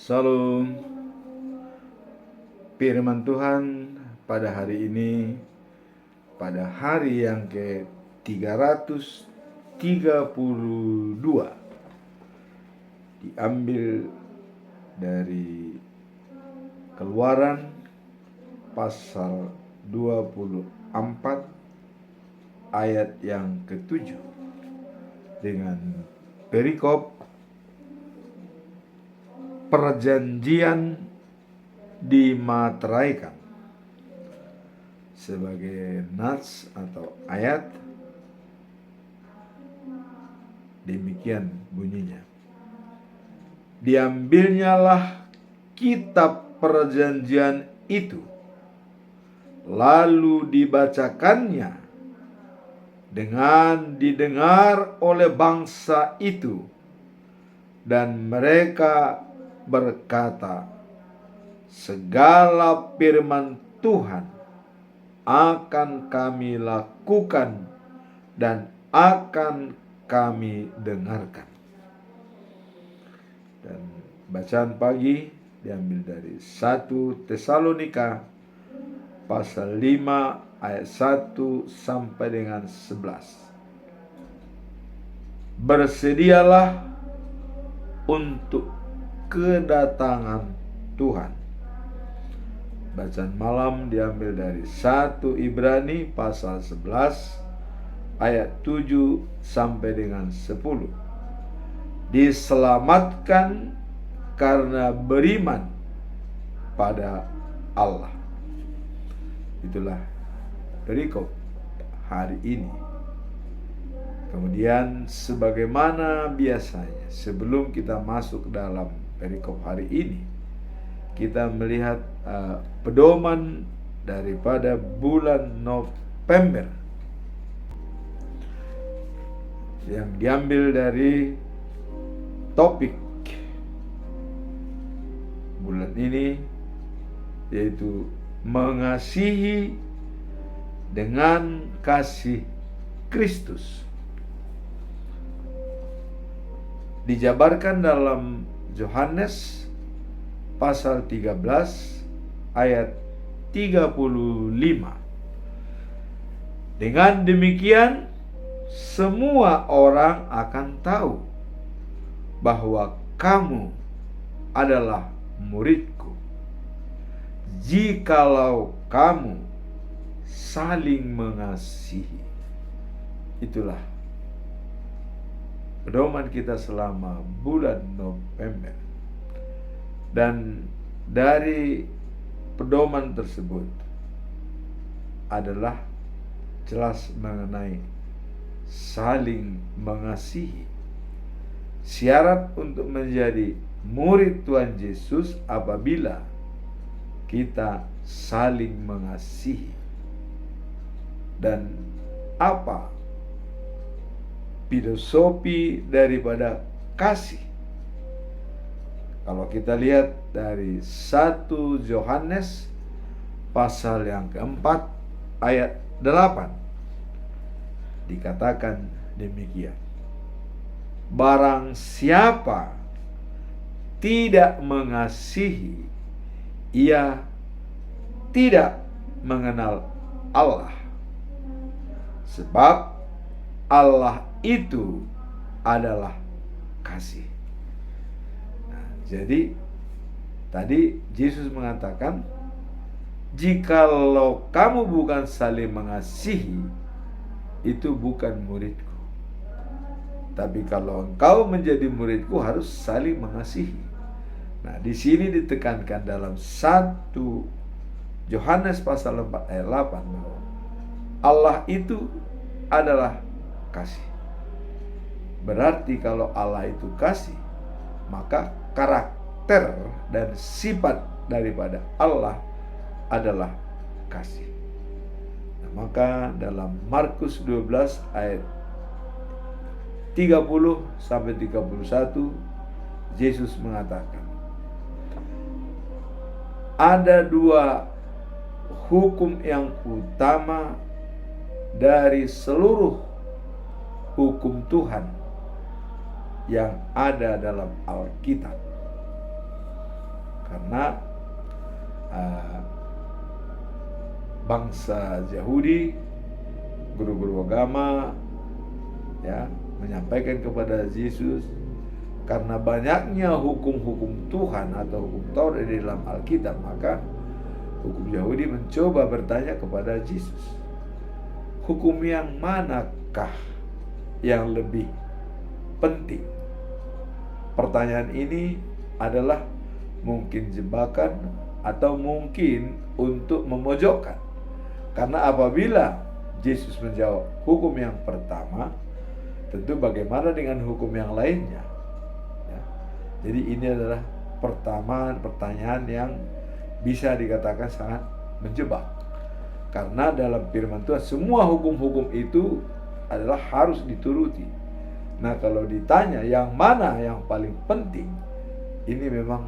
Salam. Firman Tuhan pada hari ini, pada hari yang ke-332, diambil dari Keluaran pasal 24 ayat yang ke-7 dengan perikop perjanjian dimateraikan sebagai nats atau ayat. Demikian bunyinya: diambilnyalah kitab perjanjian itu, lalu dibacakannya dengan didengar oleh bangsa itu, dan mereka berkata, segala firman Tuhan akan kami lakukan dan akan kami dengarkan. Dan bacaan pagi diambil dari 1 Tesalonika pasal 5 ayat 1 sampai dengan 11. Bersedialah untuk kedatangan Tuhan. Bacaan malam diambil dari 1 Ibrani pasal 11 ayat 7 sampai dengan 10. Diselamatkan karena beriman pada Allah. Itulah perikop hari ini. Kemudian sebagaimana biasanya, sebelum kita masuk dalam perikop hari ini, kita melihat pedoman daripada bulan November yang diambil dari topik bulan ini, yaitu mengasihi dengan kasih Kristus. Dijabarkan dalam Yohanes pasal 13 ayat 35. Dengan demikian semua orang akan tahu bahwa kamu adalah muridku, jikalau kamu saling mengasihi. Itulah pedoman kita selama bulan November. Dan dari pedoman tersebut adalah jelas mengenai saling mengasihi. Syarat untuk menjadi murid Tuhan Yesus apabila kita saling mengasihi. Dan apa filosofi daripada kasih? Kalau kita lihat dari 1 Yohanes pasal yang keempat ayat 8, dikatakan demikian: barang siapa tidak mengasihi, ia tidak mengenal Allah, sebab Allah itu adalah kasih. Nah, jadi tadi Yesus mengatakan, jikalau kamu bukan saling mengasihi, itu bukan muridku. Tapi kalau engkau menjadi muridku, harus saling mengasihi. Nah, di sini ditekankan dalam 1 Yohanes pasal 4 ayat 8 bahwa Allah itu adalah kasih. Berarti kalau Allah itu kasih, maka karakter dan sifat daripada Allah adalah kasih. Nah, maka dalam Markus 12 ayat 30 sampai 31, Yesus mengatakan, ada dua hukum yang utama dari seluruh hukum Tuhan yang ada dalam Alkitab. karena bangsa Yahudi, guru-guru agama ya menyampaikan kepada Yesus, karena banyaknya hukum-hukum Tuhan atau hukum Taurat di dalam Alkitab, maka hukum Yahudi mencoba bertanya kepada Yesus, hukum yang manakah yang lebih penting? Pertanyaan ini adalah mungkin jebakan atau mungkin untuk memojokkan. Karena apabila Yesus menjawab hukum yang pertama, tentu bagaimana dengan hukum yang lainnya? Ya. Jadi ini adalah pertanyaan yang bisa dikatakan sangat menjebak. Karena dalam firman Tuhan semua hukum-hukum itu adalah harus dituruti. Nah, kalau ditanya yang mana yang paling penting, ini memang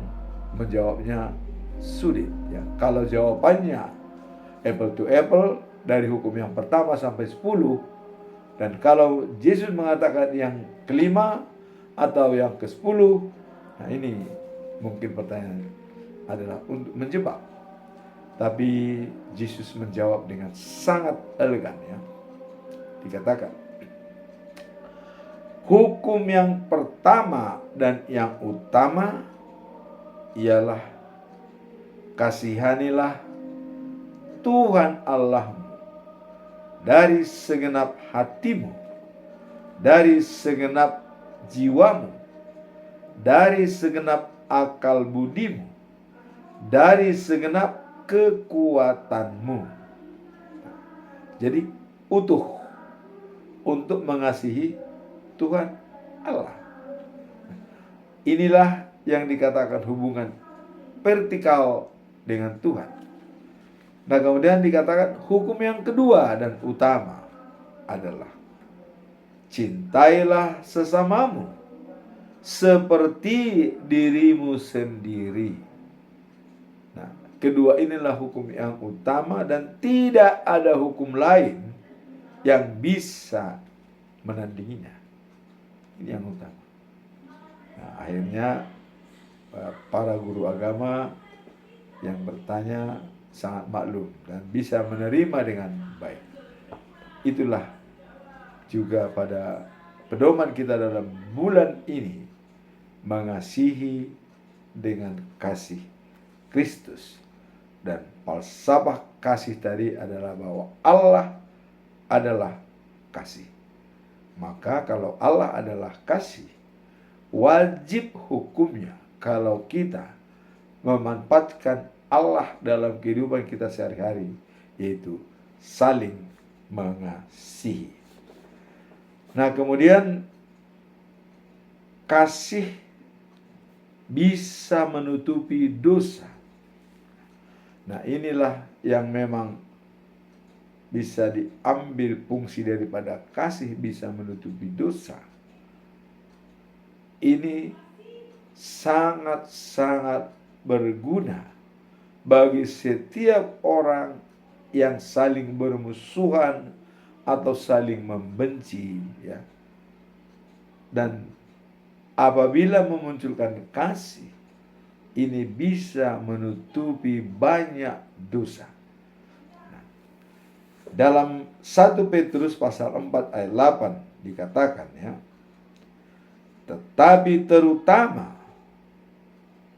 menjawabnya sulit ya. Kalau jawabannya apple to apple dari hukum yang pertama sampai 10, dan kalau Yesus mengatakan yang kelima atau yang ke-10, nah ini mungkin pertanyaan adalah untuk menjebak. Tapi Yesus menjawab dengan sangat elegan ya. Dikatakan, hukum yang pertama dan yang utama ialah kasihanilah Tuhan Allahmu dari segenap hatimu, dari segenap jiwamu, dari segenap akal budimu, dari segenap kekuatanmu. Jadi utuh untuk mengasihi Tuhan Allah. Inilah yang dikatakan hubungan vertikal dengan Tuhan. Nah, kemudian dikatakan hukum yang kedua dan utama adalah cintailah sesamamu seperti dirimu sendiri. Nah, kedua inilah hukum yang utama dan tidak ada hukum lain yang bisa menandinginya. Ini yang utama. Nah, akhirnya para guru agama yang bertanya sangat maklum dan bisa menerima dengan baik. Itulah juga pada pedoman kita dalam bulan ini, mengasihi dengan kasih Kristus. Dan falsafah kasih tadi adalah bahwa Allah adalah kasih. Maka kalau Allah adalah kasih, wajib hukumnya kalau kita memanfaatkan Allah dalam kehidupan kita sehari-hari, yaitu saling mengasihi. Nah, kemudian kasih bisa menutupi dosa. Nah, inilah yang memang bisa diambil fungsi daripada kasih bisa menutupi dosa. Ini sangat-sangat berguna bagi setiap orang yang saling bermusuhan atau saling membenci ya. Dan apabila memunculkan kasih, ini bisa menutupi banyak dosa. Dalam 1 Petrus pasal 4 ayat 8 dikatakan ya, tetapi terutama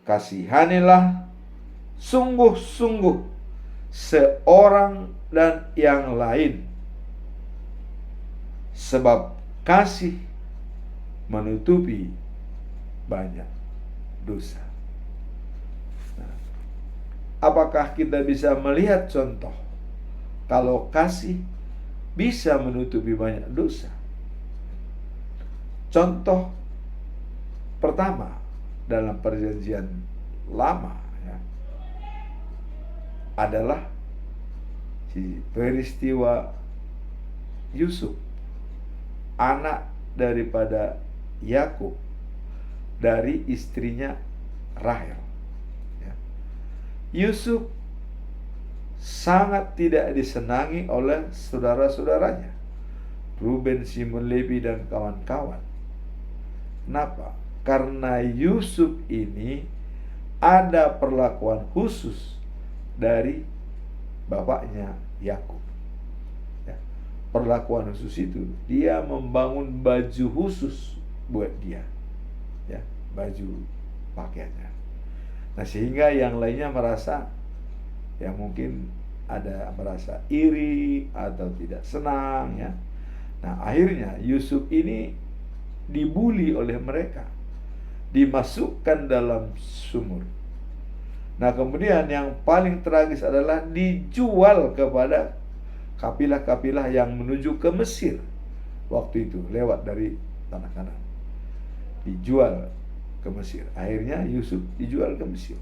kasihanilah sungguh-sungguh seorang dan yang lain, sebab kasih menutupi banyak dosa. Nah, apakah kita bisa melihat contoh kalau kasih bisa menutupi banyak dosa? Contoh pertama dalam perjanjian lama ya, adalah peristiwa Yusuf, anak daripada Yakub dari istrinya Rahel ya. Yusuf sangat tidak disenangi oleh saudara-saudaranya, Ruben, Simon, Levi, dan kawan-kawan. Kenapa? Karena Yusuf ini ada perlakuan khusus dari bapaknya Yakub. Ya, perlakuan khusus itu, dia membangun baju khusus buat dia, ya, baju pakaiannya. Nah, sehingga yang lainnya merasa, ya mungkin ada merasa iri atau tidak senang, ya. Nah, akhirnya Yusuf ini dibuli oleh mereka, dimasukkan dalam sumur. Nah, kemudian yang paling tragis adalah dijual kepada kapilah-kapilah yang menuju ke Mesir. Waktu itu lewat dari tanah Kanan, dijual ke Mesir. Akhirnya Yusuf dijual ke Mesir.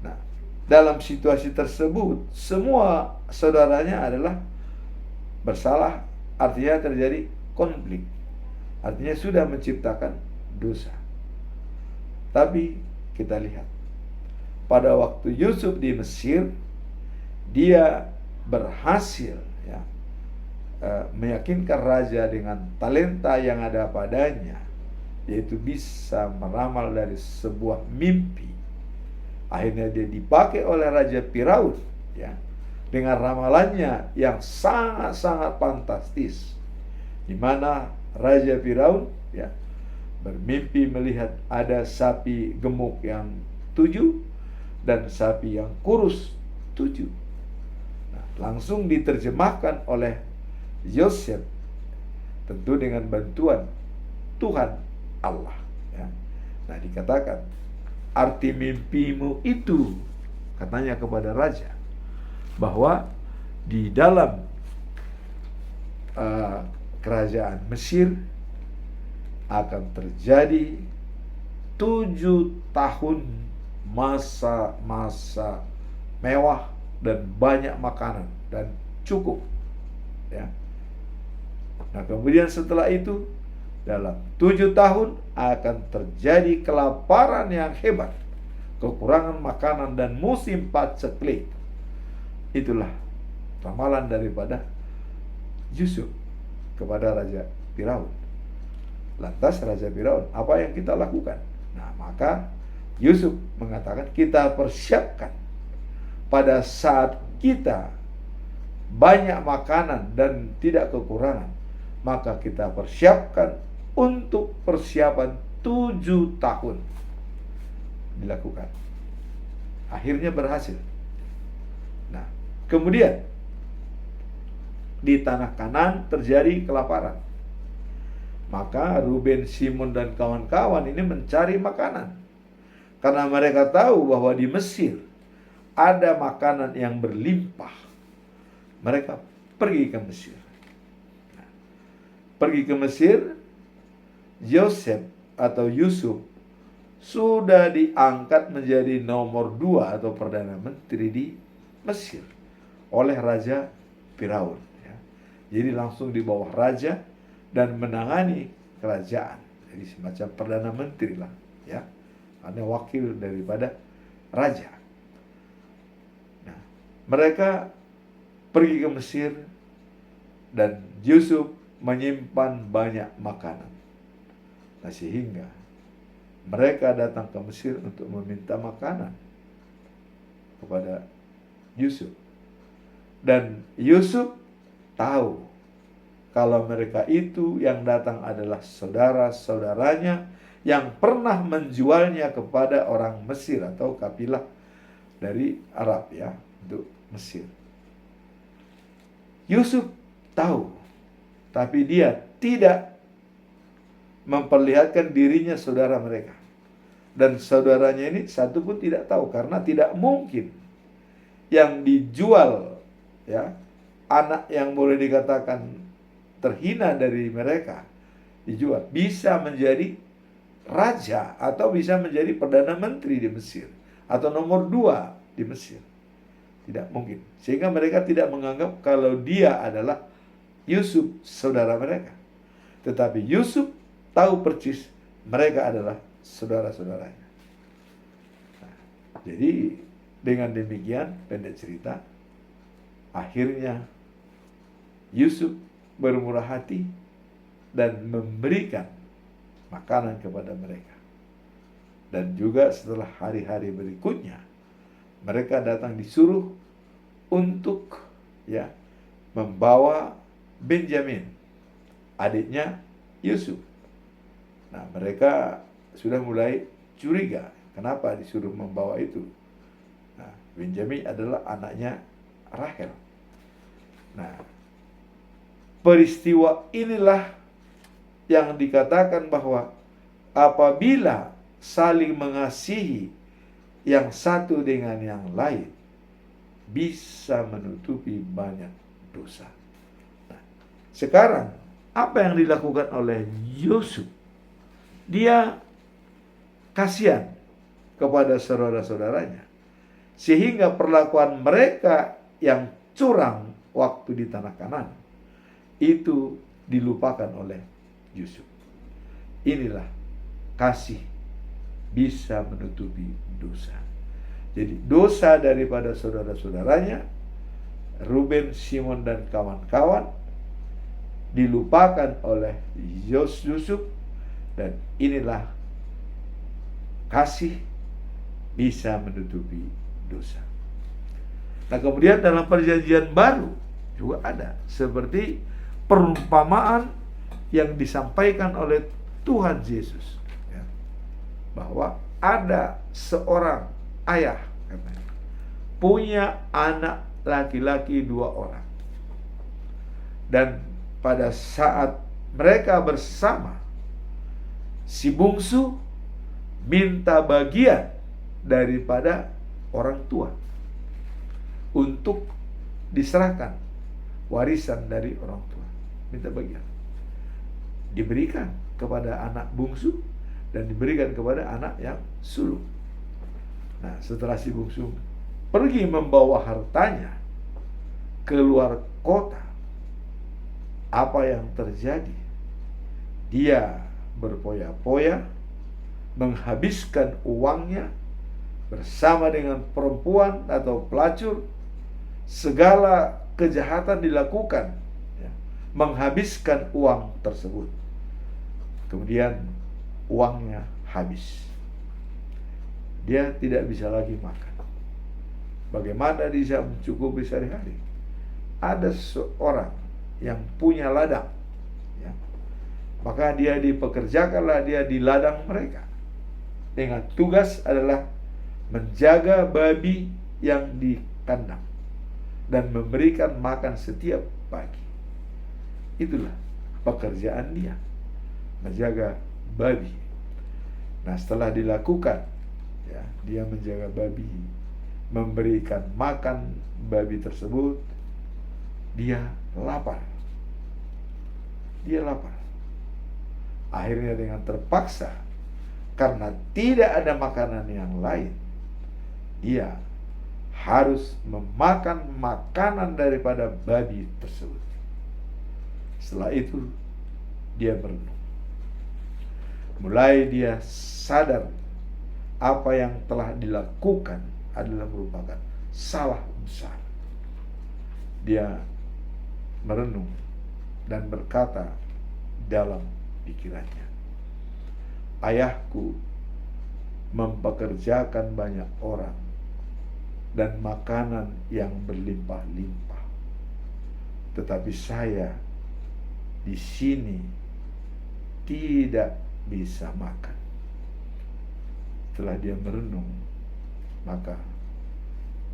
Nah, dalam situasi tersebut semua saudaranya adalah bersalah, artinya terjadi konflik, artinya sudah menciptakan dosa. Tapi kita lihat, pada waktu Yusuf di Mesir, dia berhasil, ya, meyakinkan raja dengan talenta yang ada padanya, yaitu bisa meramal dari sebuah mimpi. Akhirnya dia dipakai oleh Raja Firaun, ya, dengan ramalannya yang sangat-sangat fantastis, di mana Raja Firaun, ya, bermimpi melihat ada sapi gemuk yang 7 dan sapi yang kurus 7. Nah, langsung diterjemahkan oleh Yosef, tentu dengan bantuan Tuhan Allah, ya. Nah, dikatakan, arti mimpimu itu, katanya kepada raja, bahwa di dalam kerajaan Mesir akan terjadi 7 tahun masa-masa mewah dan banyak makanan dan cukup, ya. Nah, kemudian setelah itu dalam 7 tahun akan terjadi kelaparan yang hebat, kekurangan makanan dan musim paceklik. Itulah ramalan daripada Yusuf kepada Raja Firaun. Lantas Raja Firaun, apa yang kita lakukan? Nah, maka Yusuf mengatakan, kita persiapkan pada saat kita banyak makanan dan tidak kekurangan, maka kita persiapkan untuk persiapan 7 tahun. Dilakukan. Akhirnya berhasil. Nah, kemudian di tanah Kanan terjadi kelaparan. Maka Ruben, Simon, dan kawan-kawan ini mencari makanan. Karena mereka tahu bahwa di Mesir ada makanan yang berlimpah. Mereka pergi ke Mesir. Nah, pergi ke Mesir, Yosef atau Yusuf sudah diangkat menjadi nomor 2 atau Perdana Menteri di Mesir oleh Raja Firaun, ya. Jadi langsung di bawah raja dan menangani kerajaan. Jadi semacam Perdana Menteri lah, ya. Ada wakil daripada raja. Nah, mereka pergi ke Mesir dan Yusuf menyimpan banyak makanan. Nah, sehingga mereka datang ke Mesir untuk meminta makanan kepada Yusuf. Dan Yusuf tahu kalau mereka itu yang datang adalah saudara-saudaranya yang pernah menjualnya kepada orang Mesir atau kabilah dari Arab, ya, untuk Mesir. Yusuf tahu, tapi dia tidak memperlihatkan dirinya saudara mereka. Dan saudaranya ini satu pun tidak tahu, karena tidak mungkin yang dijual, ya, anak yang boleh dikatakan terhina dari mereka, dijual bisa menjadi raja atau bisa menjadi Perdana Menteri di Mesir atau nomor 2 di Mesir. Tidak mungkin. Sehingga mereka tidak menganggap kalau dia adalah Yusuf, saudara mereka. Tetapi Yusuf tahu persis mereka adalah saudara-saudaranya. Nah, jadi dengan demikian, pendek cerita, akhirnya Yusuf bermurah hati dan memberikan makanan kepada mereka. Dan juga setelah hari-hari berikutnya, mereka datang disuruh untuk membawa Benjamin, adiknya Yusuf. Nah, mereka sudah mulai curiga, kenapa disuruh membawa itu? Nah, Benjamin adalah anaknya Rahel. Nah, peristiwa inilah yang dikatakan bahwa apabila saling mengasihi yang satu dengan yang lain, bisa menutupi banyak dosa. Nah, sekarang apa yang dilakukan oleh Yusuf? Dia kasihan kepada saudara-saudaranya, sehingga perlakuan mereka yang curang waktu di tanah Kanaan itu dilupakan oleh Yusuf. Inilah kasih bisa menutupi dosa. Jadi dosa daripada saudara-saudaranya, Ruben, Simon, dan kawan-kawan, dilupakan oleh Yusuf. Dan inilah kasih bisa menutupi dosa. Nah, kemudian dalam perjanjian baru juga ada seperti perumpamaan yang disampaikan oleh Tuhan Yesus, bahwa ada seorang ayah katanya, punya anak laki-laki 2 orang. Dan pada saat mereka bersama, si bungsu minta bagian daripada orang tua untuk diserahkan warisan dari orang tua. Minta bagian. Diberikan kepada anak bungsu dan diberikan kepada anak yang sulung. Nah, setelah si bungsu pergi membawa hartanya keluar kota, apa yang terjadi? Dia berpoya-poya, menghabiskan uangnya bersama dengan perempuan atau pelacur. Segala kejahatan dilakukan, menghabiskan uang tersebut. Kemudian uangnya habis. Dia tidak bisa lagi makan. Bagaimana dia mencukupi sehari-hari? Ada seorang yang punya ladang, maka dia dipekerjakanlah dia di ladang mereka, dengan tugas adalah menjaga babi yang di kandang dan memberikan makan setiap pagi. Itulah pekerjaan dia, menjaga babi. Nah, setelah dilakukan, dia menjaga babi, memberikan makan babi tersebut, dia lapar. Akhirnya dengan terpaksa, karena tidak ada makanan yang lain, dia harus memakan makanan daripada babi tersebut. Setelah itu dia merenung. Mulai dia sadar apa yang telah dilakukan adalah merupakan salah besar. Dia merenung dan berkata dalam pikirannya, ayahku mempekerjakan banyak orang dan makanan yang berlimpah-limpah, tetapi saya di sini tidak bisa makan. Setelah dia merenung, maka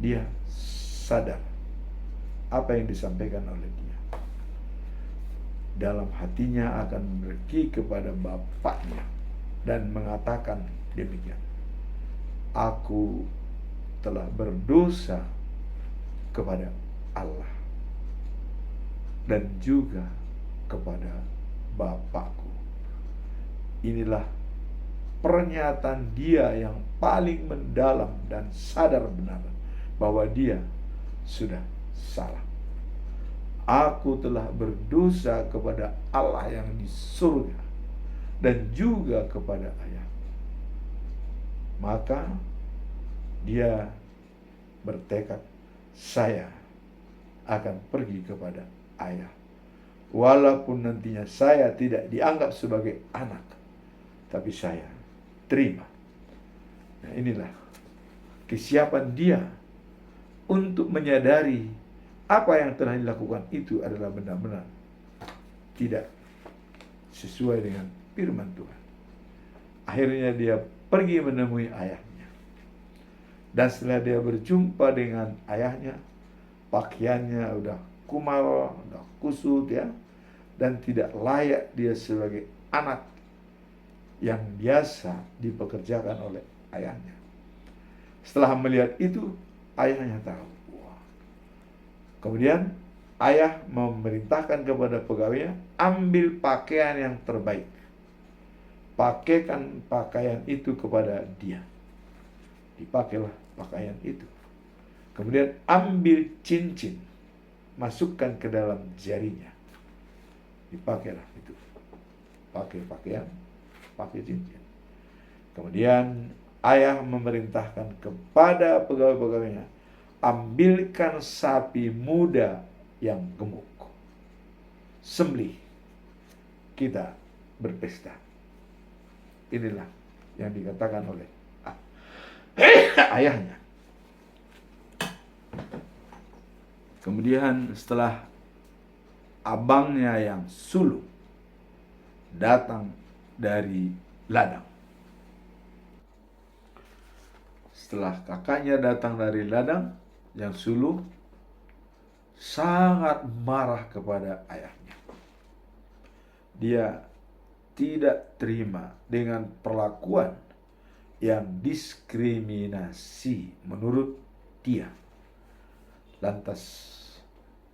dia sadar apa yang disampaikan oleh dia. Dalam hatinya akan pergi kepada bapaknya dan mengatakan demikian, aku telah berdosa kepada Allah dan juga kepada bapakku. Inilah pernyataan dia yang paling mendalam dan sadar benar bahwa dia sudah salah. Aku telah berdosa kepada Allah yang di surga dan juga kepada ayah. Maka dia bertekad, saya akan pergi kepada ayah. Walaupun nantinya saya tidak dianggap sebagai anak, tapi saya terima Nah, inilah kesiapan dia untuk menyadari apa yang telah dilakukan itu adalah benar-benar tidak sesuai dengan firman Tuhan. Akhirnya dia pergi menemui ayahnya. Dan setelah dia berjumpa dengan ayahnya, pakaiannya udah kumal, udah kusut ya, dan tidak layak dia sebagai anak yang biasa dipekerjakan oleh ayahnya. Setelah melihat itu, ayahnya tahu. Kemudian ayah memerintahkan kepada pegawainya, ambil pakaian yang terbaik, pakaikan pakaian itu kepada dia. Dipakailah pakaian itu. Kemudian ambil cincin, masukkan ke dalam jarinya. Dipakailah itu. Pakai pakaian, pakai cincin. Kemudian ayah memerintahkan kepada pegawai-pegawainya, ambilkan sapi muda yang gemuk, sembelih, kita berpesta. Inilah yang dikatakan oleh ayahnya. Kemudian setelah abangnya yang sulung datang dari ladang. Setelah kakaknya datang dari ladang, yang sulung sangat marah kepada ayahnya. Dia tidak terima dengan perlakuan yang diskriminasi menurut dia. Lantas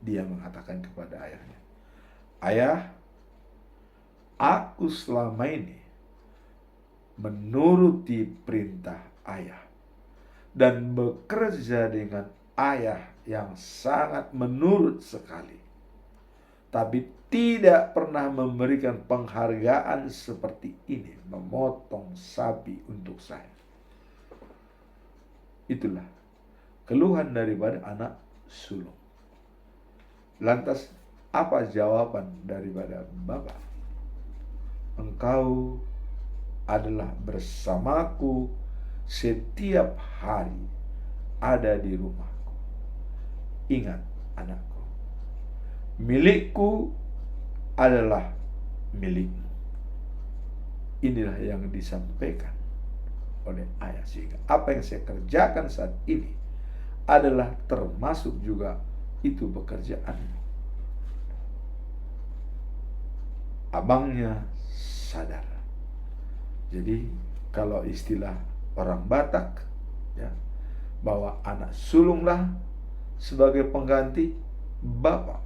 dia mengatakan kepada ayahnya, "Ayah, aku selama ini menuruti perintah ayah dan bekerja dengan ayah yang sangat menurut sekali, tapi tidak pernah memberikan penghargaan seperti ini, memotong sapi untuk saya." Itulah keluhan daripada anak sulung. Lantas apa jawaban daripada bapak? "Engkau adalah bersamaku setiap hari ada di rumahku. Ingat anakku, milikku adalah milikmu." Inilah yang disampaikan oleh ayah, sehingga apa yang saya kerjakan saat ini adalah termasuk juga itu pekerjaanmu. Abangnya sadar. Jadi kalau istilah orang Batak ya, bahwa anak sulunglah sebagai pengganti bapak.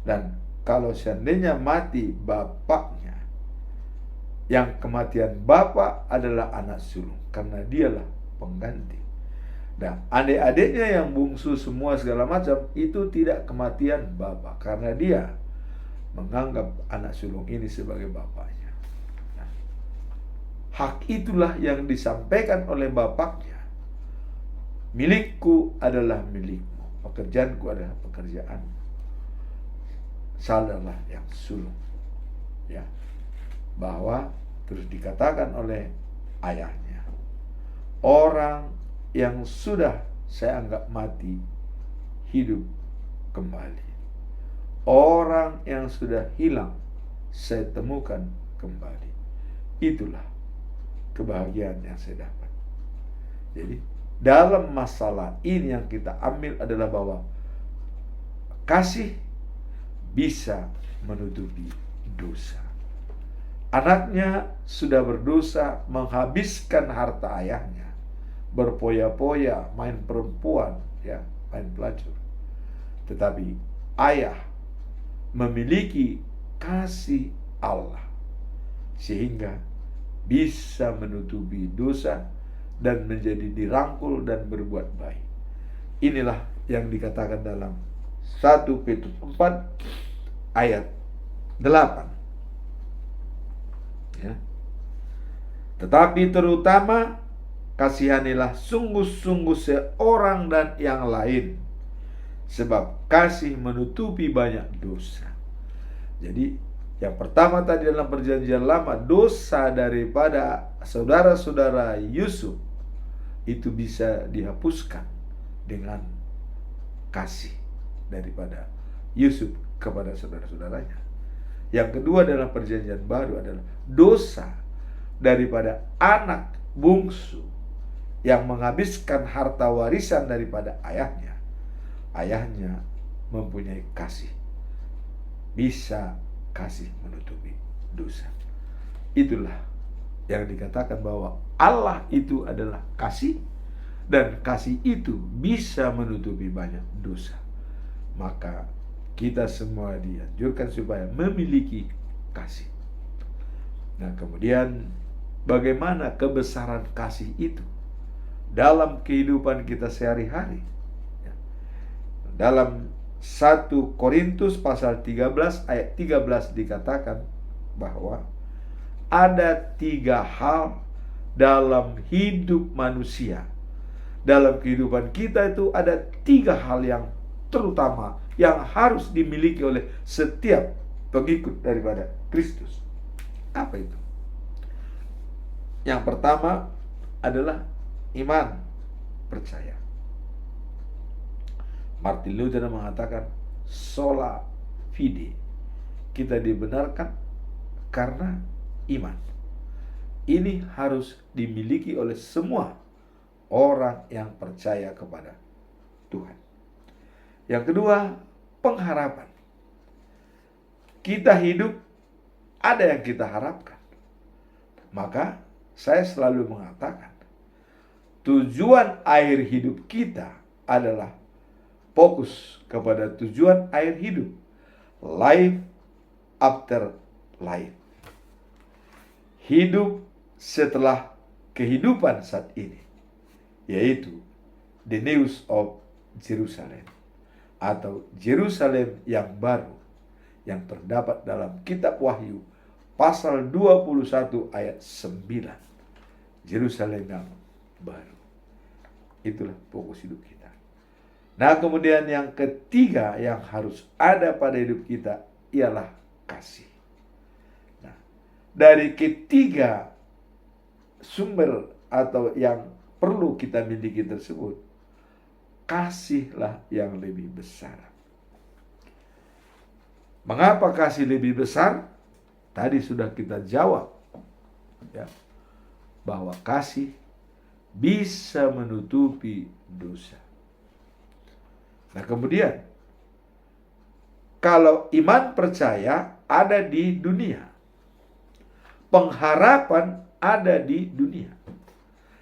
Dan kalau seandainya mati bapaknya, yang kematian bapak adalah anak sulung, karena dialah pengganti. Dan adik-adiknya yang bungsu semua segala macam, itu tidak kematian bapak, karena dia menganggap anak sulung ini sebagai bapaknya. Nah, hak itulah yang disampaikan oleh bapaknya. Milikku adalah milikmu, pekerjaanku adalah pekerjaanmu. Sadarlah yang sulung, ya, bahwa terus dikatakan oleh ayahnya, orang yang sudah saya anggap mati hidup kembali, orang yang sudah hilang saya temukan kembali. Itulah kebahagiaan yang saya dapat. Jadi dalam masalah ini yang kita ambil adalah bahwa kasih bisa menutupi dosa. Anaknya sudah berdosa, menghabiskan harta ayahnya, berpoya-poya, main perempuan, ya, main pelacur. Tetapi ayah memiliki kasih Allah sehingga bisa menutupi dosa dan menjadi dirangkul dan berbuat baik. Inilah yang dikatakan dalam 1 Petrus 4 ayat 8. Ya. Tetapi terutama kasihanilah sungguh-sungguh seorang dan yang lain, sebab kasih menutupi banyak dosa. Jadi yang pertama tadi dalam perjanjian lama, dosa daripada saudara-saudara Yusuf itu bisa dihapuskan dengan kasih daripada Yusuf kepada saudara-saudaranya. Yang kedua dalam perjanjian baru adalah dosa daripada anak bungsu yang menghabiskan harta warisan daripada ayahnya. Ayahnya mempunyai kasih, bisa kasih menutupi dosa. Itulah yang dikatakan bahwa Allah itu adalah kasih, dan kasih itu bisa menutupi banyak dosa. Maka kita semua dianjurkan supaya memiliki kasih. Nah, kemudian bagaimana kebesaran kasih itu dalam kehidupan kita sehari-hari? Dalam 1 Korintus pasal 13 ayat 13 dikatakan bahwa ada 3 hal dalam hidup manusia. Dalam kehidupan kita itu ada 3 hal yang terutama yang harus dimiliki oleh setiap pengikut daripada Kristus. Apa itu? Yang pertama adalah iman, percaya. Martin Luther mengatakan sola fide, kita dibenarkan karena iman. Ini harus dimiliki oleh semua orang yang percaya kepada Tuhan. Yang kedua, pengharapan. Kita hidup, ada yang kita harapkan. Maka saya selalu mengatakan, tujuan air hidup kita adalah fokus kepada tujuan air hidup, life after life, hidup setelah kehidupan saat ini, yaitu the news of Jerusalem, atau Jerusalem yang baru, yang terdapat dalam kitab Wahyu pasal 21 ayat 9. Jerusalem yang baru. Itulah fokus hidup kita. Nah, kemudian yang ketiga yang harus ada pada hidup kita ialah kasih. Nah, dari ketiga sumber atau yang perlu kita miliki tersebut, kasihlah yang lebih besar. Mengapa kasih lebih besar? Tadi sudah kita jawab, ya, bahwa kasih bisa menutupi dosa. Nah, kemudian kalau iman percaya ada di dunia, pengharapan ada di dunia.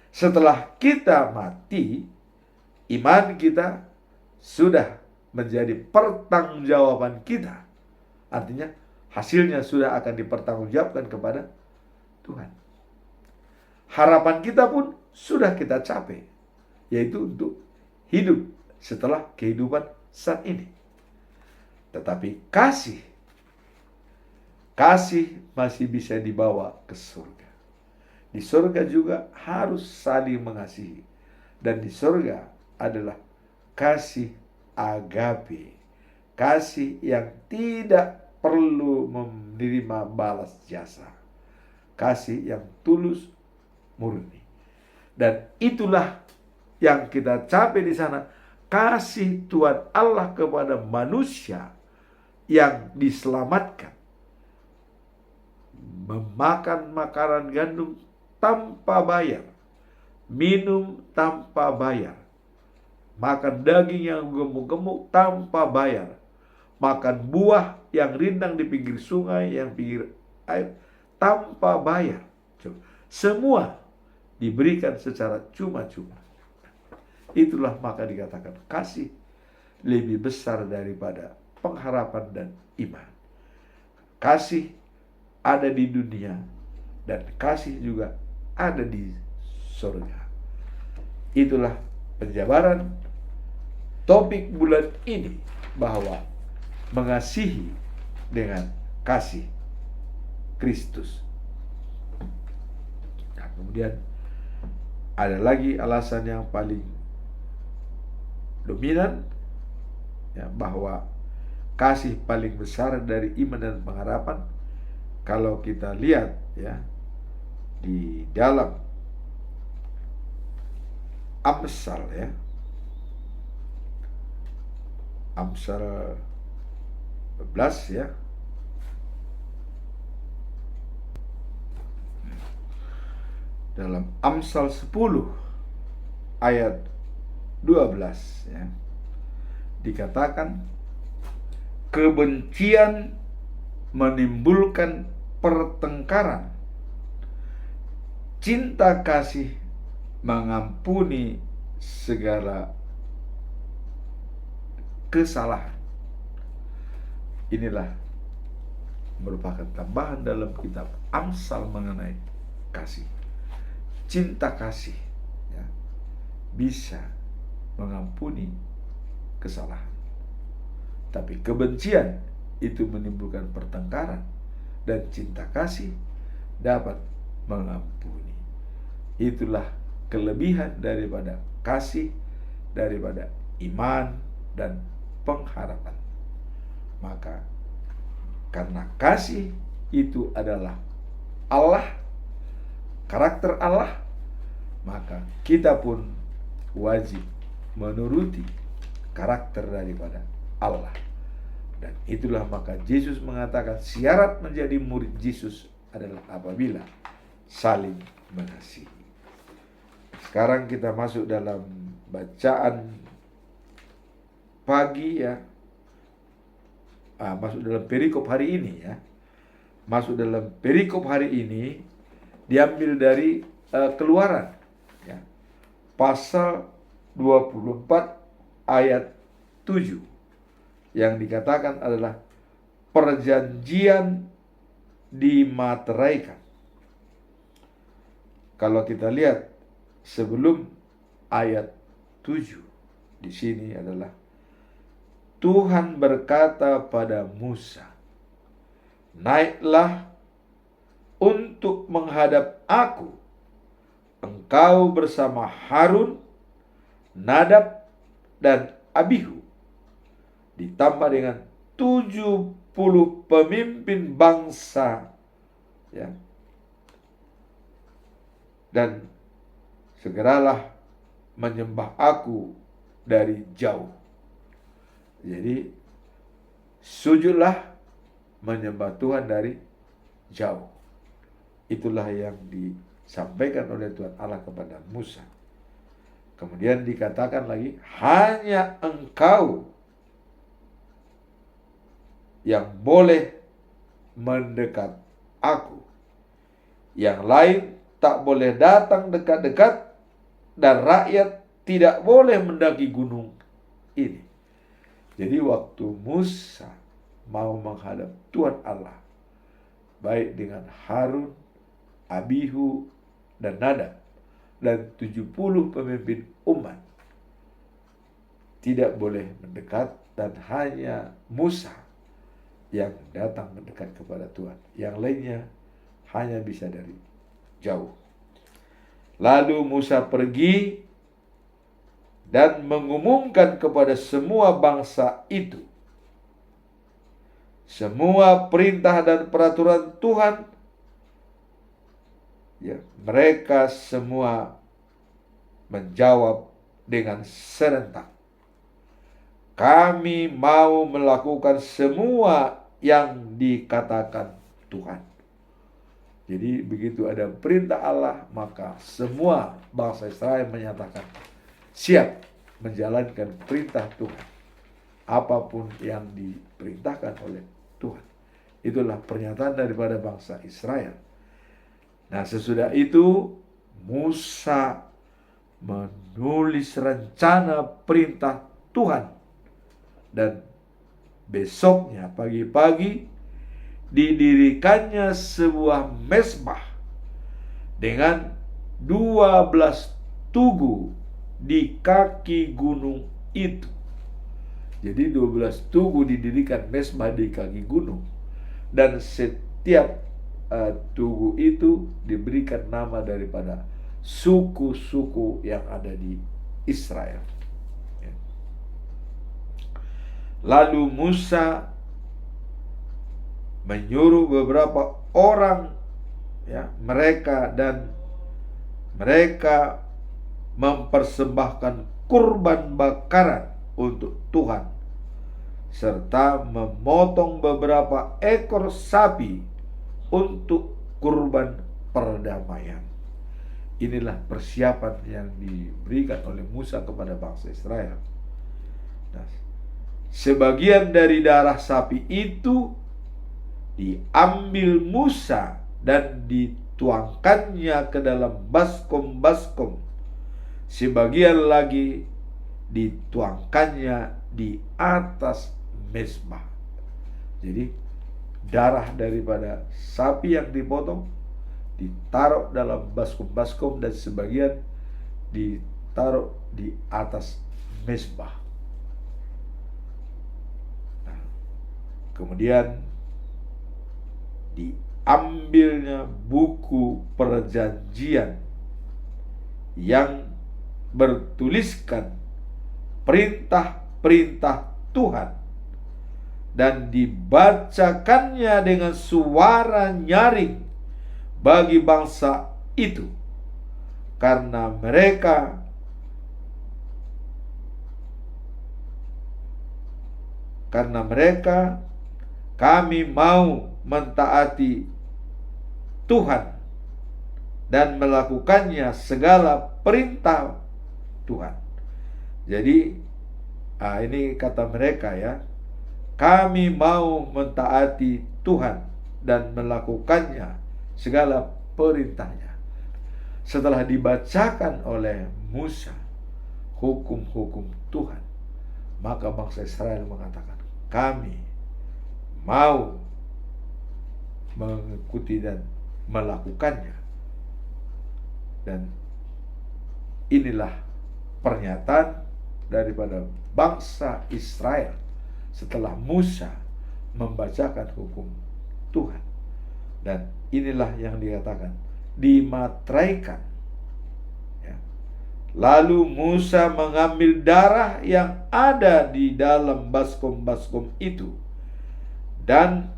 Setelah kita mati, iman kita sudah menjadi pertanggungjawaban kita. Artinya hasilnya sudah akan dipertanggungjawabkan kepada Tuhan. Harapan kita pun sudah kita capai, yaitu untuk hidup setelah kehidupan saat ini. Tetapi kasih masih bisa dibawa ke surga. Di surga juga harus saling mengasihi. Dan di surga adalah kasih agape, kasih yang tidak perlu menerima balas jasa, kasih yang tulus murni. Dan itulah yang kita capai di sana. Kasih Tuhan Allah kepada manusia yang diselamatkan, memakan makanan gandum tanpa bayar, minum tanpa bayar, makan daging yang gemuk-gemuk tanpa bayar, makan buah yang rindang di pinggir sungai, yang pinggir air tanpa bayar. Semua diberikan secara cuma-cuma. Itulah maka dikatakan kasih lebih besar daripada pengharapan dan iman. Kasih ada di dunia dan kasih juga ada di surga. Itulah penjabaran topik bulan ini, bahwa mengasihi dengan kasih Kristus. Nah, kemudian ada lagi alasan yang paling dominan, ya, bahwa kasih paling besar dari iman dan pengharapan. Kalau kita lihat, ya, di dalam Amsal ya. Amsal 12 ya. Dalam Amsal 10 ayat 12 ya, dikatakan kebencian menimbulkan pertengkaran, cinta kasih mengampuni segala kesalahan. Inilah merupakan tambahan dalam kitab Amsal mengenai kasih. Cinta kasih ya, bisa mengampuni kesalahan, tapi kebencian itu menimbulkan pertengkaran, dan cinta kasih dapat mengampuni. Itulah kelebihan daripada kasih, daripada iman dan pengharapan. Maka karena kasih itu adalah Allah, karakter Allah, maka kita pun wajib menuruti karakter daripada Allah. Dan itulah maka Yesus mengatakan syarat menjadi murid Yesus adalah apabila saling mengasihi. Sekarang kita masuk dalam bacaan pagi ya. Masuk dalam perikop hari ini ya. Masuk dalam perikop hari ini diambil dari Keluaran ya. Pasal 24 ayat 7 yang dikatakan adalah perjanjian dimateraikan. Kalau kita lihat sebelum ayat 7 di sini adalah Tuhan berkata pada Musa, naiklah untuk menghadap aku, engkau bersama Harun, Nadab, dan Abihu, ditambah dengan 70 pemimpin bangsa ya. Dan segeralah menyembah aku dari jauh. Jadi sujudlah menyembah Tuhan dari jauh. Itulah yang disampaikan oleh Tuhan Allah kepada Musa. Kemudian dikatakan lagi, hanya engkau yang boleh mendekat aku. Yang lain tak boleh datang dekat-dekat, dan rakyat tidak boleh mendaki gunung ini. Jadi waktu Musa mau menghadap Tuhan Allah, baik dengan Harun, Abihu, dan Nadab, dan 70 pemimpin umat, tidak boleh mendekat, dan hanya Musa yang datang mendekat kepada Tuhan. Yang lainnya hanya bisa dari jauh. Lalu Musa pergi dan mengumumkan kepada semua bangsa itu semua perintah dan peraturan Tuhan. Ya, mereka semua menjawab dengan serentak, kami mau melakukan semua yang dikatakan Tuhan. Jadi begitu ada perintah Allah, maka semua bangsa Israel menyatakan siap menjalankan perintah Tuhan, apapun yang diperintahkan oleh Tuhan. Itulah pernyataan daripada bangsa Israel. Nah, sesudah itu Musa menulis rencana perintah Tuhan, dan besoknya pagi-pagi didirikannya sebuah mezbah dengan 12 tugu di kaki gunung itu. Jadi 12 tugu didirikan mezbah di kaki gunung, dan setiap tugu itu diberikan nama daripada suku-suku yang ada di Israel. Lalu Musa menyuruh beberapa orang ya, mereka mempersembahkan kurban bakaran untuk Tuhan, serta memotong beberapa ekor sapi untuk kurban perdamaian. Inilah persiapan yang diberikan oleh Musa kepada bangsa Israel. Nah, sebagian dari darah sapi itu diambil Musa dan dituangkannya ke dalam baskom-baskom. Sebagian lagi dituangkannya di atas mezbah. Jadi darah daripada sapi yang dipotong ditaruh dalam baskom-baskom dan sebagian ditaruh di atas mezbah. Nah, kemudian diambilnya buku perjanjian yang bertuliskan perintah-perintah Tuhan dan dibacakannya dengan suara nyaring bagi bangsa itu, karena mereka kami mau mentaati Tuhan dan melakukannya segala perintah Tuhan. Jadi ini kata mereka ya, kami mau mentaati Tuhan dan melakukannya segala perintahnya. Setelah dibacakan oleh Musa hukum-hukum Tuhan, maka bangsa Israel mengatakan, kami mau mengikuti dan melakukannya. Dan inilah pernyataan daripada bangsa Israel setelah Musa membacakan hukum Tuhan. Dan inilah yang dikatakan dimateraikan ya. Lalu Musa mengambil darah yang ada di dalam baskom-baskom itu dan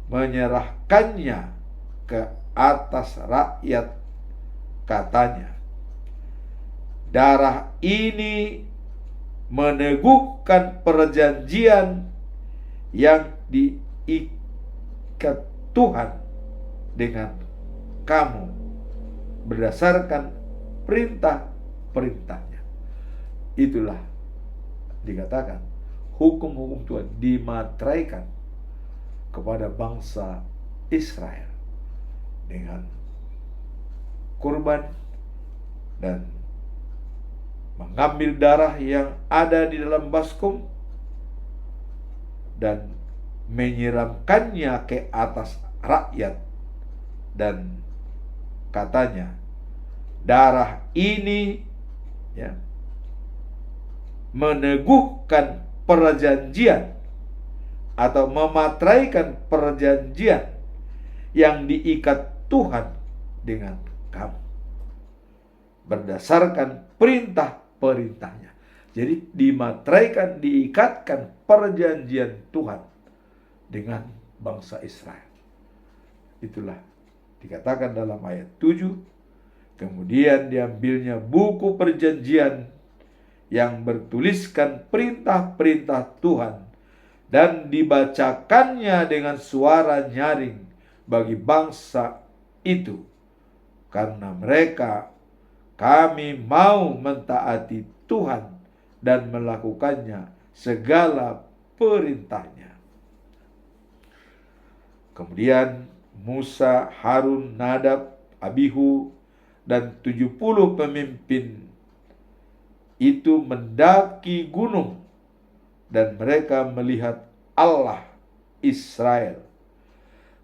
menyerahkannya ke atas rakyat. Katanya, darah ini meneguhkan perjanjian yang diikat Tuhan dengan kamu berdasarkan perintah-perintahnya. Itulah dikatakan hukum-hukum Tuhan dimateraikan kepada bangsa Israel dengan kurban dan mengambil darah yang ada di dalam baskom dan menyiramkannya ke atas rakyat, dan katanya, darah ini ya meneguhkan perjanjian atau memateraikan perjanjian yang diikat Tuhan dengan kamu berdasarkan perintah-perintahnya. Jadi dimateraikan, diikatkan perjanjian Tuhan dengan bangsa Israel. Itulah dikatakan dalam ayat 7. Kemudian diambilnya buku perjanjian yang bertuliskan perintah-perintah Tuhan dan dibacakannya dengan suara nyaring bagi bangsa itu, karena mereka kami mau mentaati Tuhan dan melakukannya segala perintahnya. Kemudian Musa, Harun, Nadab, Abihu, dan 70 pemimpin itu mendaki gunung, dan mereka melihat Allah Israel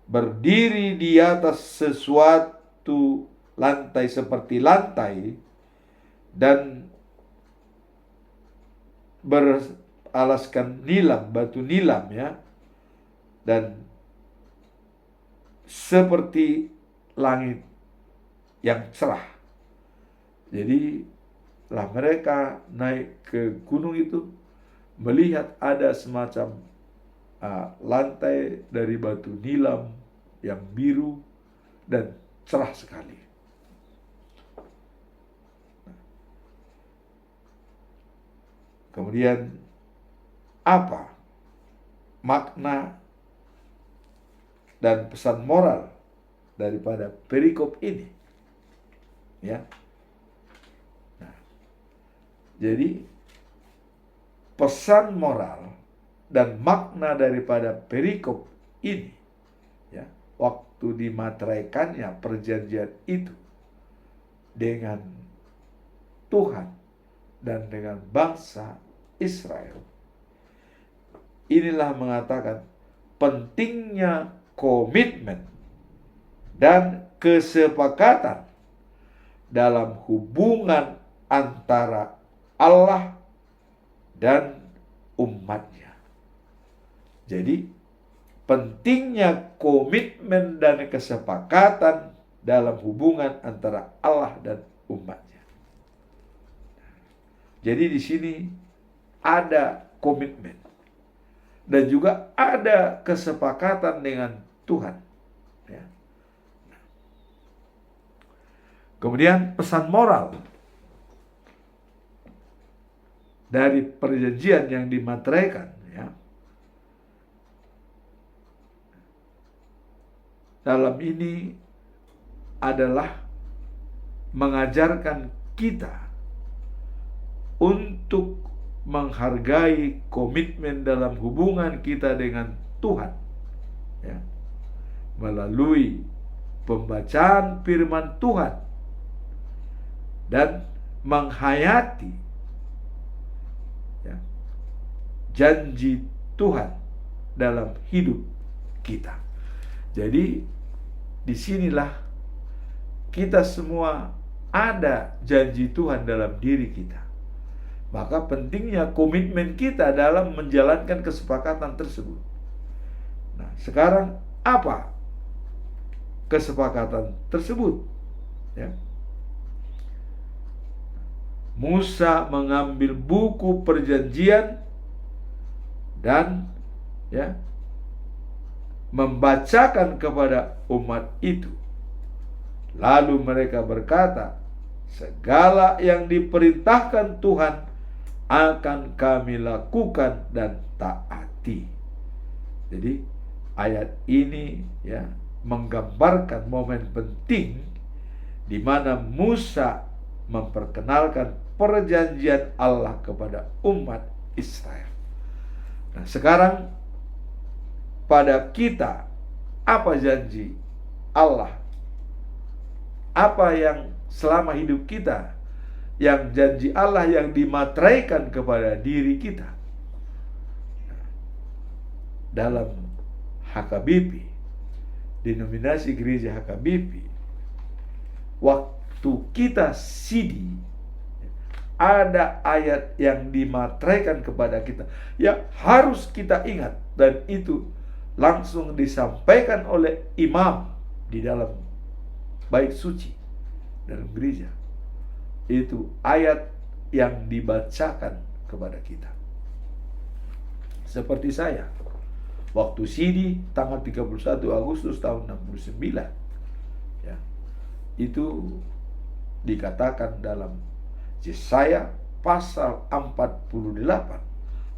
berdiri di atas sesuatu lantai seperti lantai dan beralaskan nilam, batu nilam ya, dan seperti langit yang cerah. Jadi lah mereka naik ke gunung itu, melihat ada semacam lantai dari batu nilam yang biru dan cerah sekali. Kemudian apa makna dan pesan moral daripada perikop ini? Ya. Nah, jadi pesan moral dan makna daripada perikop ini, ya, waktu dimateraikannya perjanjian itu dengan Tuhan dan dengan bangsa Israel, inilah mengatakan pentingnya komitmen dan kesepakatan dalam hubungan antara Allah dan umatnya. Jadi pentingnya komitmen dan kesepakatan dalam hubungan antara Allah dan umatnya. Jadi di sini ada komitmen dan juga ada kesepakatan dengan Tuhan. Ya. Kemudian pesan moral dari perjanjian yang dimateraikan, ya, dalam ini adalah mengajarkan kita untuk menghargai komitmen dalam hubungan kita dengan Tuhan, ya, melalui pembacaan firman Tuhan dan menghayati, ya, janji Tuhan dalam hidup kita. Jadi disinilah kita semua ada janji Tuhan dalam diri kita. Maka pentingnya komitmen kita dalam menjalankan kesepakatan tersebut. Nah, sekarang apa kesepakatan tersebut? Ya. Musa mengambil buku perjanjian dan, ya, membacakan kepada umat itu. Lalu mereka berkata, segala yang diperintahkan Tuhan akan kami lakukan dan taati. Jadi ayat ini, ya, menggambarkan momen penting di mana Musa memperkenalkan perjanjian Allah kepada umat Israel. Nah, sekarang pada kita, apa janji Allah? Apa yang selama hidup kita, yang janji Allah yang dimateraikan kepada diri kita? Dalam HKBP, denominasi gereja HKBP, waktu kita sidi, ada ayat yang dimateraikan kepada kita yang harus kita ingat, dan itu langsung disampaikan oleh imam di dalam bait suci dalam gereja. Itu ayat yang dibacakan kepada kita. Seperti saya, waktu sidi tanggal 31 Agustus tahun 69, ya, itu dikatakan dalam Yesaya pasal 48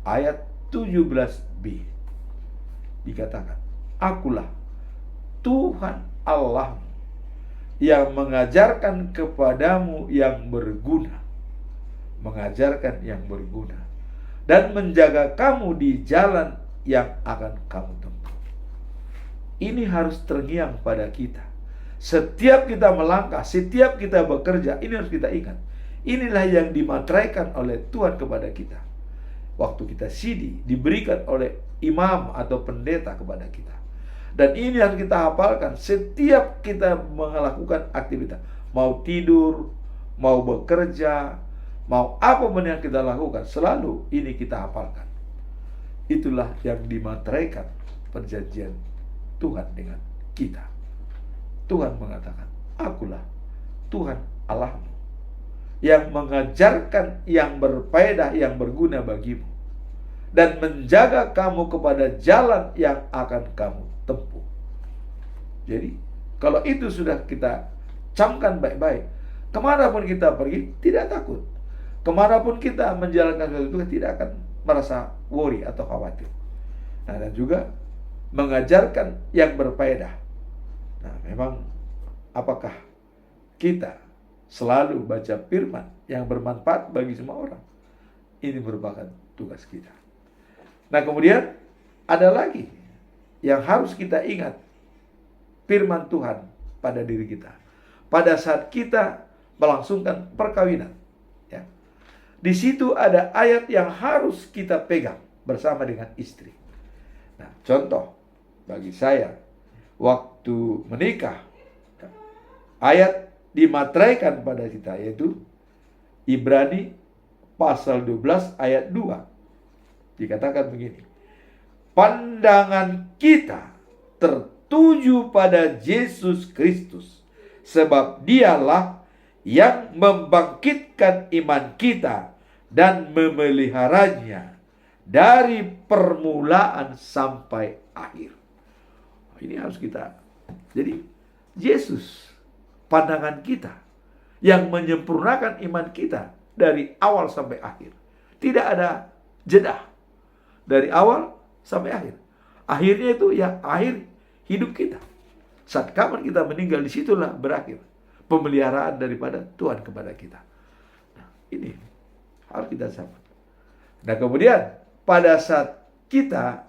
ayat 17b, dikatakan, akulah Tuhan Allahmu yang mengajarkan kepadamu yang berguna, mengajarkan yang berguna, dan menjaga kamu di jalan yang akan kamu tempuh. Ini harus terngiang pada kita. Setiap kita melangkah, setiap kita bekerja, ini harus kita ingat. Inilah yang dimateraikan oleh Tuhan kepada kita. Waktu kita sidi, diberikan oleh imam atau pendeta kepada kita. Dan ini harus kita hafalkan setiap kita melakukan aktivitas. Mau tidur, mau bekerja, mau apapun yang kita lakukan, selalu ini kita hafalkan. Itulah yang dimateraikan perjanjian Tuhan dengan kita. Tuhan mengatakan, akulah Tuhan Allahmu yang mengajarkan yang berfaedah, yang berguna bagimu, dan menjaga kamu kepada jalan yang akan kamu tempuh. Jadi kalau itu sudah kita camkan baik-baik, kemanapun kita pergi tidak takut. kemanapun kita menjalankan sesuatu, kita tidak akan merasa worry atau khawatir. Nah, dan juga mengajarkan yang berfaedah. Nah, memang apakah kita selalu baca firman yang bermanfaat bagi semua orang? Ini merupakan tugas kita. Nah, kemudian ada lagi yang harus kita ingat, firman Tuhan pada diri kita pada saat kita melangsungkan perkawinan, ya. Di situ ada ayat yang harus kita pegang bersama dengan istri. Nah, contoh bagi saya waktu menikah, ayat dimateraikan pada kita yaitu Ibrani pasal 12 ayat 2. Dikatakan begini, pandangan kita tertuju pada Yesus Kristus, sebab dialah yang membangkitkan iman kita dan memeliharanya dari permulaan sampai akhir. Ini harus kita. Jadi Yesus pandangan kita yang menyempurnakan iman kita dari awal sampai akhir. Tidak ada jeda dari awal sampai akhir. Akhirnya itu ya akhir hidup kita. Saat kapan kita meninggal, disitulah berakhir pemeliharaan daripada Tuhan kepada kita. Nah, ini harus kita sama. Nah, kemudian pada saat kita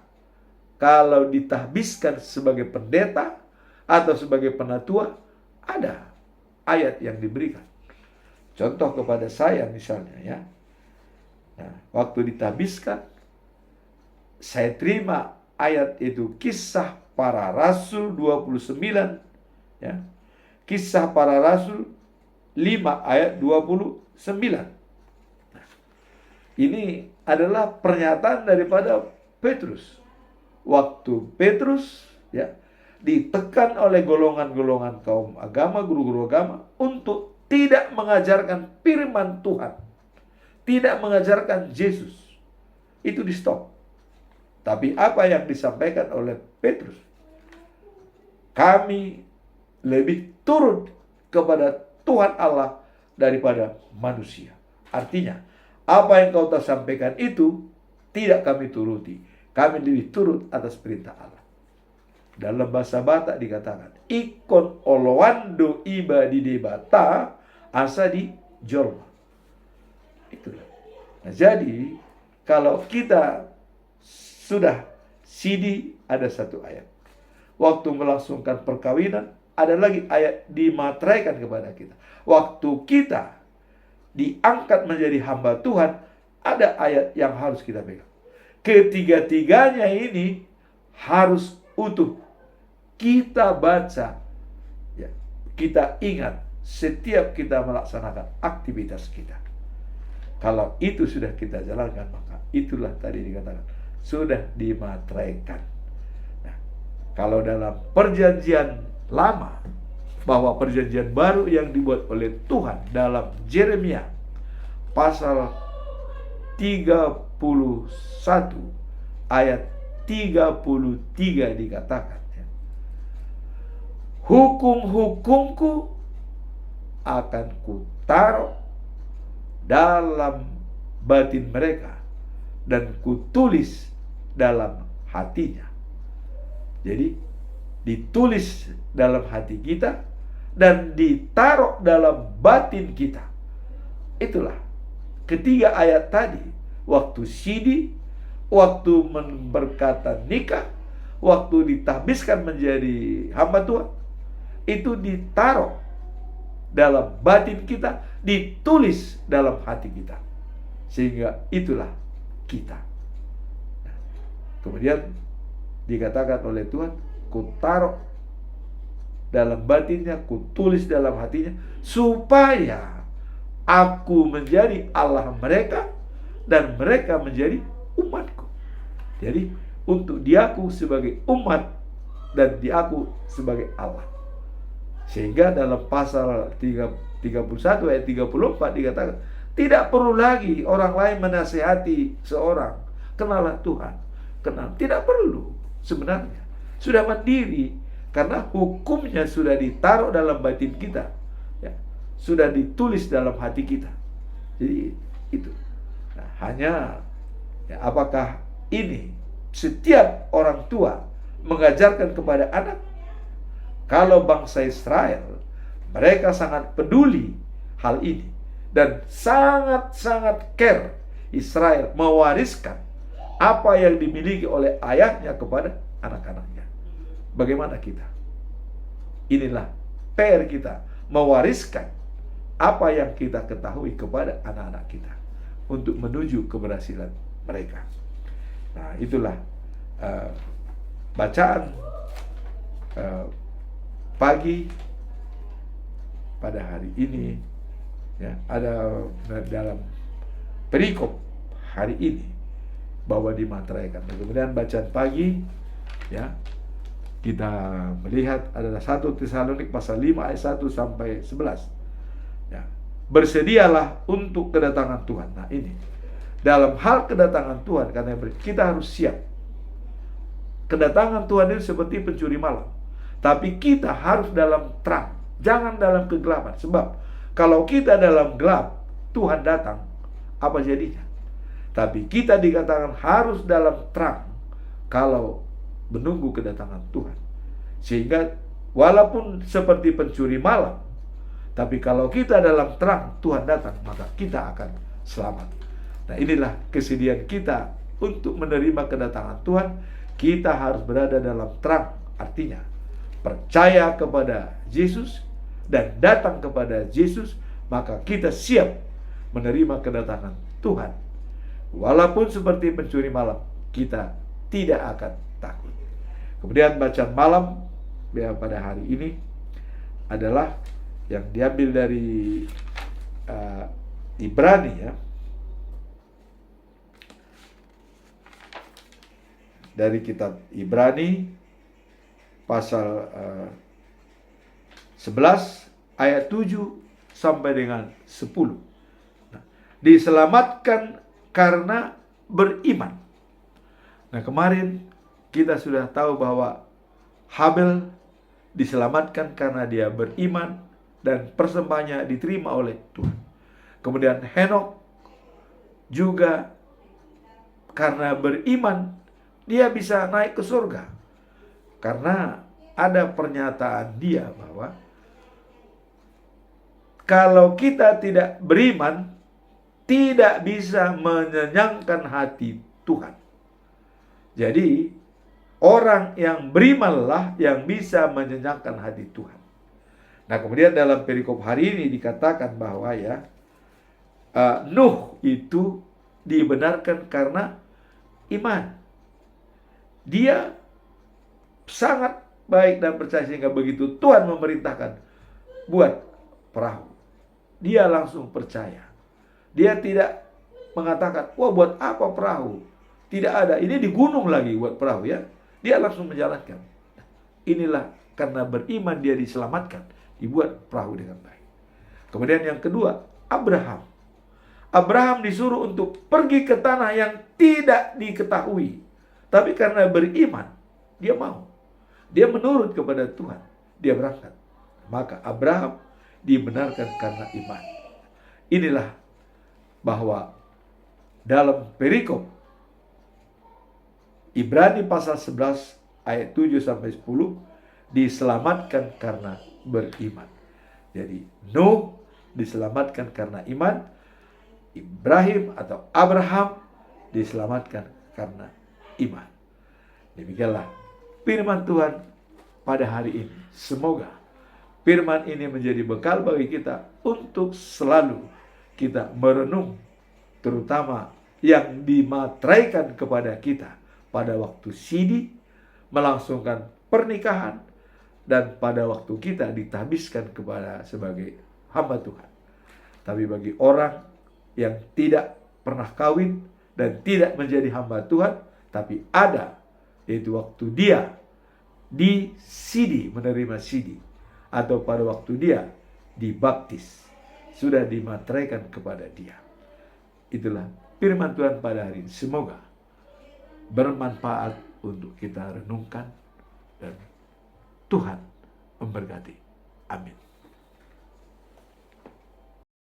kalau ditahbiskan sebagai pendeta atau sebagai penatua, ada ayat yang diberikan. Contoh kepada saya misalnya, ya. Nah, waktu ditahbiskan, saya terima ayat itu, Kisah Para Rasul 29, ya. Kisah Para Rasul 5 ayat 29. Nah, ini adalah pernyataan daripada Petrus. Waktu Petrus, ya, ditekan oleh golongan-golongan kaum agama, guru-guru agama untuk tidak mengajarkan firman Tuhan, tidak mengajarkan Yesus. Itu di stop. Tapi apa yang disampaikan oleh Petrus? Kami lebih turut kepada Tuhan Allah daripada manusia. Artinya, apa yang kau sampaikan itu tidak kami turuti. Kami lebih turut atas perintah Allah. Dalam bahasa Batak dikatakan, ikon olowando iba di debata asa di jorma. Itulah. Nah, jadi kalau kita sudah sidi, ada satu ayat. Waktu melangsungkan perkawinan, ada lagi ayat dimateraikan kepada kita. Waktu kita diangkat menjadi hamba Tuhan, ada ayat yang harus kita pegang. Ketiga-tiganya ini harus utuh. Kita baca, ya, kita ingat setiap kita melaksanakan aktivitas kita. Kalau itu sudah kita jalankan, maka itulah tadi dikatakan sudah dimateraikan. Nah, kalau dalam perjanjian lama, bahwa perjanjian baru yang dibuat oleh Tuhan dalam Yeremia pasal 31 ayat 33 dikatakan, ya, hukum-hukumku akan kutaruh dalam batin mereka dan kutulis dalam hatinya. Jadi ditulis dalam hati kita dan ditaruh dalam batin kita. Itulah ketiga ayat tadi. Waktu sidi, waktu berkata nikah, waktu ditahbiskan menjadi hamba Tuhan, itu ditaruh dalam batin kita, ditulis dalam hati kita. Sehingga itulah kita. Nah, kemudian dikatakan oleh Tuhan, kutaruh dalam batinnya, kutulis dalam hatinya, supaya aku menjadi Allah mereka dan mereka menjadi umatku. Jadi untuk diaku sebagai umat dan diaku sebagai Allah. Sehingga dalam pasal 31 ayat 34 dikatakan, tidak perlu lagi orang lain menasihati seorang, kenalah Tuhan. Kenal, tidak perlu sebenarnya. Sudah mandiri, karena hukumnya sudah ditaruh dalam batin kita, ya, sudah ditulis dalam hati kita. Jadi Itu. Nah, hanya ya, apakah ini setiap orang tua mengajarkan kepada anak? Kalau bangsa Israel, mereka sangat peduli hal ini dan sangat-sangat care Israel mewariskan apa yang dimiliki oleh ayahnya kepada anak-anaknya. Bagaimana kita? Inilah PR kita, mewariskan apa yang kita ketahui kepada anak-anak kita untuk menuju keberhasilan mereka. Nah, itulah bacaan pagi pada hari ini, ya, ada dalam perikop hari ini bahwa dimateraikan. Kemudian bacaan pagi, ya, kita melihat adalah 1 Tesalonik pasal 5 ayat 1 sampai 11. Ya, bersedialah untuk kedatangan Tuhan. Nah, ini dalam hal kedatangan Tuhan, karena kita harus siap. Kedatangan Tuhan itu seperti pencuri malam, tapi kita harus dalam terang, jangan dalam kegelapan. Sebab kalau kita dalam gelap, Tuhan datang, apa jadinya? Tapi kita dikatakan harus dalam terang kalau menunggu kedatangan Tuhan. Sehingga walaupun seperti pencuri malam, tapi kalau kita dalam terang, Tuhan datang, maka kita akan selamat. Nah, inilah kesediaan kita untuk menerima kedatangan Tuhan. Kita harus berada dalam terang, artinya percaya kepada Yesus dan datang kepada Yesus, maka kita siap menerima kedatangan Tuhan. Walaupun seperti pencuri malam, kita tidak akan takut. Kemudian bacaan malam ya, pada hari ini adalah yang diambil dari Ibrani, ya, dari kitab Ibrani pasal 11 ayat 7 sampai dengan 10. Nah, diselamatkan karena beriman. Nah, kemarin kita sudah tahu bahwa Habel diselamatkan karena dia beriman dan persembahannya diterima oleh Tuhan. Kemudian Henokh juga karena beriman dia bisa naik ke surga. Karena ada pernyataan dia bahwa kalau kita tidak beriman, tidak bisa menyenangkan hati Tuhan. Jadi orang yang berimanlah yang bisa menyenangkan hati Tuhan. Nah, kemudian dalam perikop hari ini dikatakan bahwa ya Nuh itu dibenarkan karena iman. Dia sangat baik dan percaya sehingga begitu Tuhan memerintahkan buat perahu, dia langsung percaya. Dia tidak mengatakan, wah buat apa perahu? Tidak ada, ini di gunung lagi buat perahu, ya. Dia langsung menjalankan. Inilah karena beriman dia diselamatkan, dibuat perahu dengan baik. Kemudian yang kedua, Abraham. Abraham disuruh untuk pergi ke tanah yang tidak diketahui. Tapi karena beriman, dia mau. Dia menurut kepada Tuhan. Dia berangkat. Maka Abraham dibenarkan karena iman. Inilah bahwa dalam perikop Ibrani pasal 11 ayat 7 sampai 10 diselamatkan karena beriman. Jadi Nuh diselamatkan karena iman, Ibrahim atau Abraham diselamatkan karena iman. Demikianlah firman Tuhan pada hari ini. Semoga firman ini menjadi bekal bagi kita untuk selalu kita merenung, terutama yang dimateraikan kepada kita pada waktu sidi, melangsungkan pernikahan, dan pada waktu kita ditahbiskan kepada sebagai hamba Tuhan. Tapi bagi orang yang tidak pernah kawin dan tidak menjadi hamba Tuhan, tapi ada, yaitu waktu dia di sidi, menerima sidi, atau pada waktu dia dibaptis, sudah dimateraikan kepada dia. Itulah firman Tuhan pada hari ini. Semoga bermanfaat untuk kita renungkan dan Tuhan memberkati. Amin.